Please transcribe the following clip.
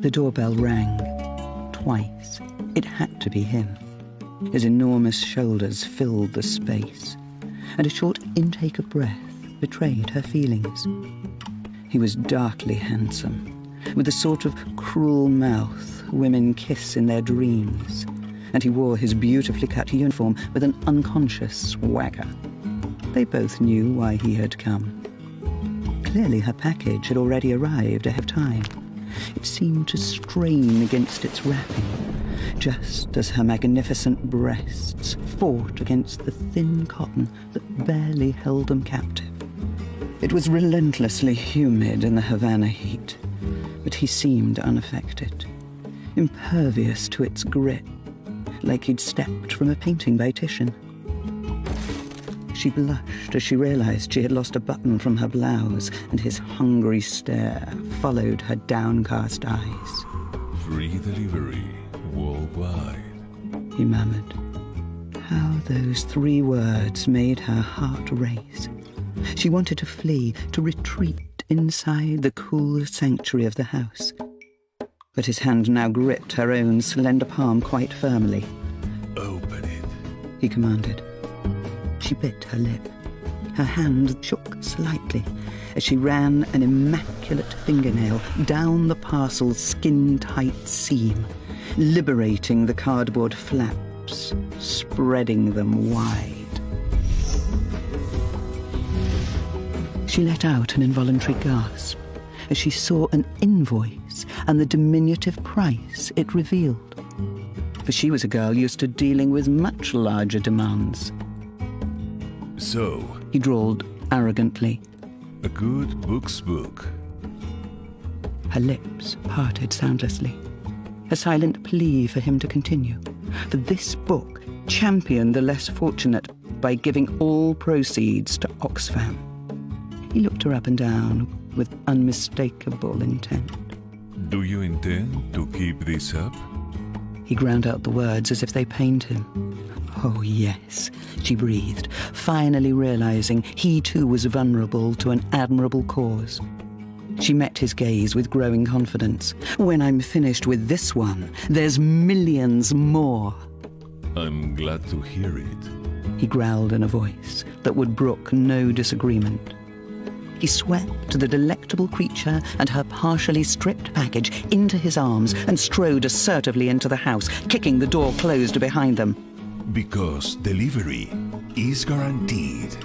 The doorbell rang. Twice. It had to be him. His enormous shoulders filled the space, and a short intake of breath betrayed her feelings. He was darkly handsome, with the sort of cruel mouth women kiss in their dreams, and he wore his beautifully cut uniform with an unconscious swagger. They both knew why he had come. Clearly her package had already arrived ahead of time. It seemed to strain against its wrapping, just as her magnificent breasts fought against the thin cotton that barely held them captive. It was relentlessly humid in the Havana heat, but he seemed unaffected, impervious to its grip, like he'd stepped from a painting by Titian. She blushed as she realized she had lost a button from her blouse, and his hungry stare followed her downcast eyes. Free delivery worldwide, he murmured. How those 3 words made her heart race. She wanted to flee, to retreat inside the cool sanctuary of the house. But his hand now gripped her own slender palm quite firmly. Open it, he commanded. She bit her lip. Her hand shook slightly as she ran an immaculate fingernail down the parcel's skin-tight seam, liberating the cardboard flaps, spreading them wide. She let out an involuntary gasp as she saw an invoice and the diminutive price it revealed. For she was a girl used to dealing with much larger demands. So, He drawled arrogantly. a good book's book. Her lips parted soundlessly, a silent plea for him to continue. For this book championed the less fortunate by giving all proceeds to Oxfam. He looked her up and down with unmistakable intent. Do you intend to keep this up? He ground out the words as if they pained him. Oh, yes, she breathed, finally realizing he too was vulnerable to an admirable cause. She met his gaze with growing confidence. When I'm finished with this one, there's millions more. I'm glad to hear it. He growled in a voice that would brook no disagreement. He swept the delectable creature and her partially stripped package into his arms and strode assertively into the house, kicking the door closed behind them. Because delivery is guaranteed.